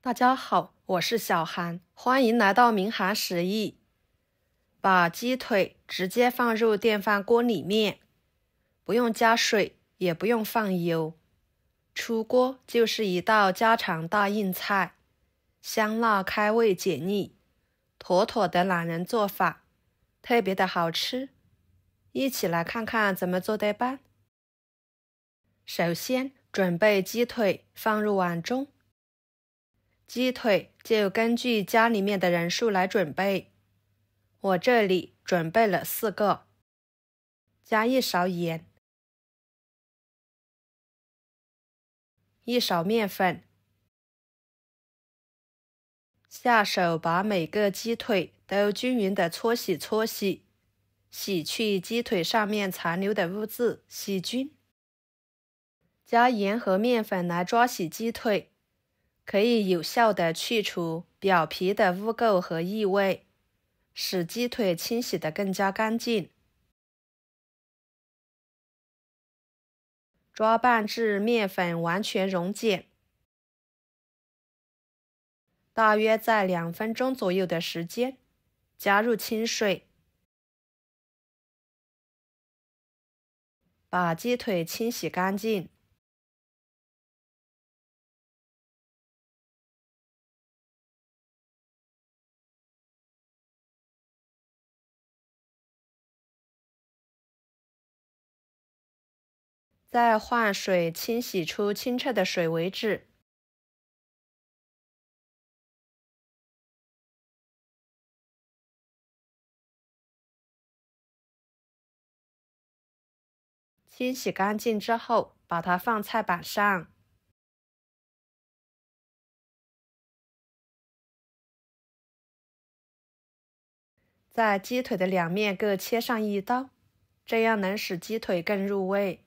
大家好，我是小韩，欢迎来到明涵食艺。把鸡腿直接放入电饭锅里面，不用加水，也不用放油，出锅就是一道家常大硬菜，香辣开胃解腻，妥妥的懒人做法，特别的好吃。一起来看看怎么做的吧。首先准备鸡腿放入碗中，鸡腿就根据家里面的人数来准备，我这里准备了4个，加1勺盐，1勺面粉，下手把每个鸡腿都均匀的搓洗，洗去鸡腿上面残留的污渍、细菌。加盐和面粉来抓洗鸡腿，可以有效的去除表皮的污垢和异味，使鸡腿清洗得更加干净。抓拌至面粉完全溶解，大约在2分钟左右的时间，加入清水，把鸡腿清洗干净。再换水清洗出清澈的水为止。清洗干净之后，把它放菜板上。在鸡腿的2面各切上1刀，这样能使鸡腿更入味。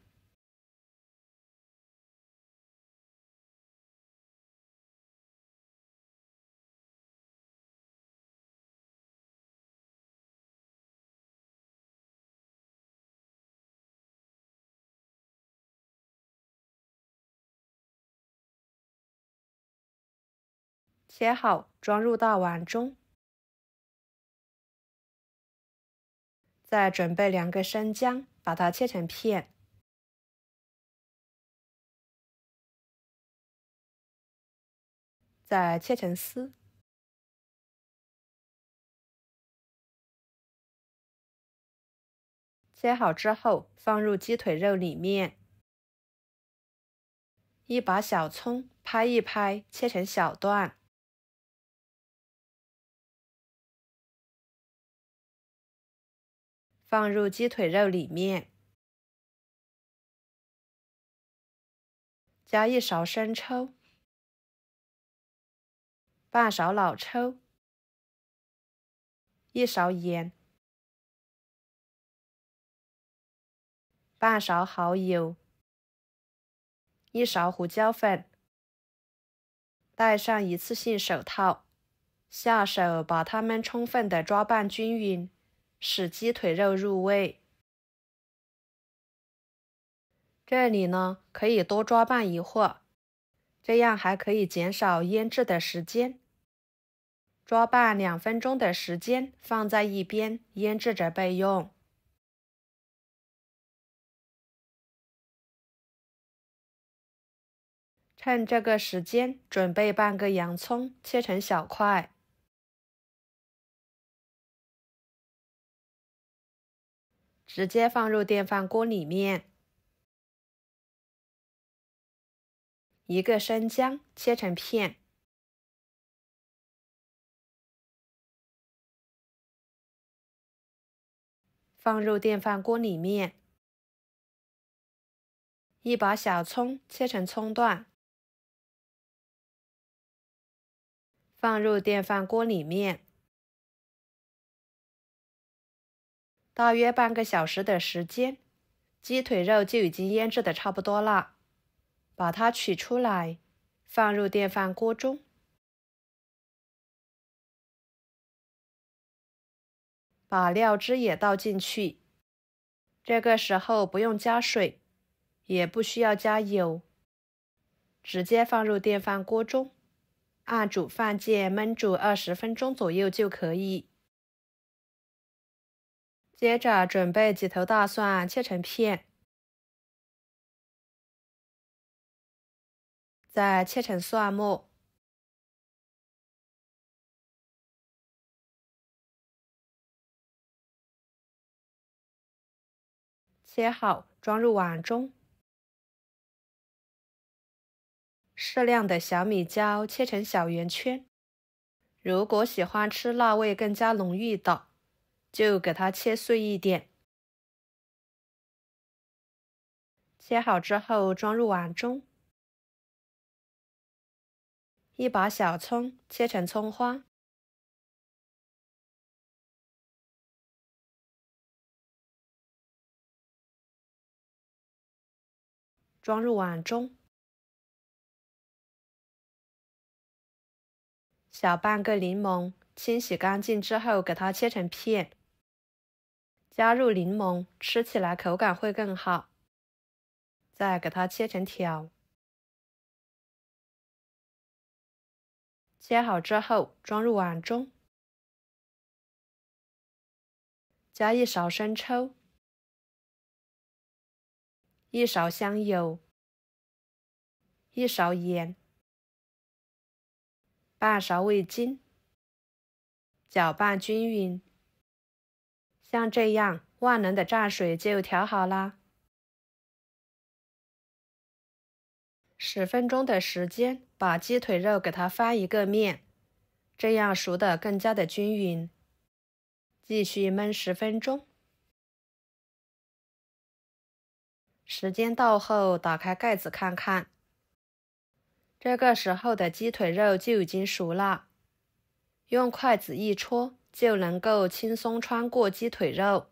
切好，装入大碗中。再准备2个生姜，把它切成片。再切成丝。切好之后，放入鸡腿肉里面。1把小葱，拍一拍，切成小段。放入鸡腿肉里面，加1勺生抽，半勺老抽，1勺盐，半勺蚝油，1勺胡椒粉，戴上一次性手套，下手把它们充分的抓拌均匀，使鸡腿肉入味。这里呢，可以多抓拌一会儿，这样还可以减少腌制的时间。抓拌2分钟的时间放在一边腌制着备用。趁这个时间，准备半个洋葱，切成小块，直接放入电饭锅里面。1个生姜，切成片，放入电饭锅里面。1把小葱，切成葱段，放入电饭锅里面。大约半个小时的时间，鸡腿肉就已经腌制的差不多了。把它取出来，放入电饭锅中。把料汁也倒进去，这个时候不用加水，也不需要加油，直接放入电饭锅中，按煮饭键焖煮20分钟左右就可以。接着准备几头大蒜切成片，再切成蒜末，切好装入碗中。适量的小米椒切成小圆圈，如果喜欢吃辣味更加浓郁的，就给它切碎一点。切好之后装入碗中。一把小葱切成葱花，装入碗中。小半个柠檬，清洗干净之后给它切成片，加入柠檬，吃起来口感会更好。再给它切成条。切好之后装入碗中，加1勺生抽，1勺香油，1勺盐，半勺味精，搅拌均匀。像这样，万能的蘸水就调好啦。10分钟的时间，把鸡腿肉给它翻一个面，这样熟得更加的均匀。继续焖10分钟。时间到后，打开盖子看看，这个时候的鸡腿肉就已经熟了。用筷子一戳，就能够轻松穿过鸡腿肉。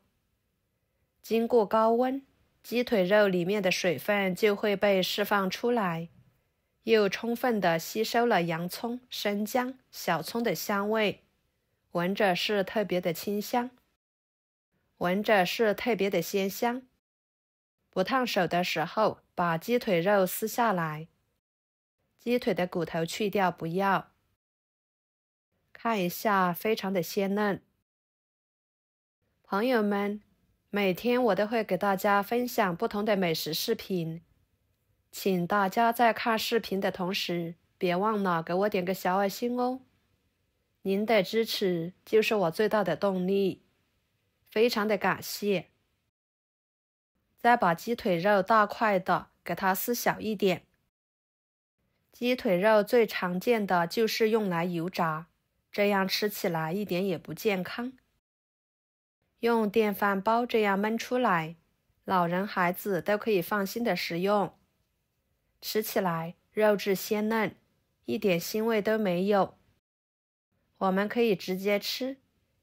经过高温，鸡腿肉里面的水分就会被释放出来，又充分地吸收了洋葱、生姜、小葱的香味，闻着是特别的清香，闻着是特别的鲜香。不烫手的时候，把鸡腿肉撕下来，鸡腿的骨头去掉不要。看一下，非常的鲜嫩。朋友们，每天我都会给大家分享不同的美食视频，请大家在看视频的同时，别忘了给我点个小爱心哦。您的支持就是我最大的动力，非常的感谢。再把鸡腿肉大块的给它撕小一点。鸡腿肉最常见的就是用来油炸，这样吃起来一点也不健康。用电饭煲这样焖出来，老人孩子都可以放心的食用。吃起来肉质鲜嫩，一点腥味都没有。我们可以直接吃，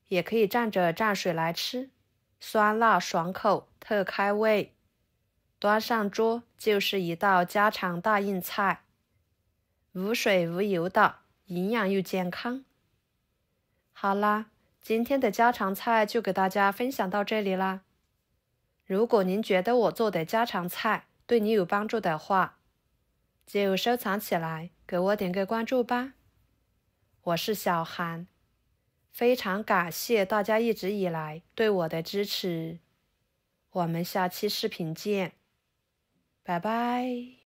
也可以蘸着蘸水来吃，酸辣爽口，特开胃。端上桌就是一道家常大硬菜，无水无油的，营养又健康。好啦，今天的家常菜就给大家分享到这里啦。如果您觉得我做的家常菜对你有帮助的话，就收藏起来，给我点个关注吧。我是小韩，非常感谢大家一直以来对我的支持。我们下期视频见，拜拜。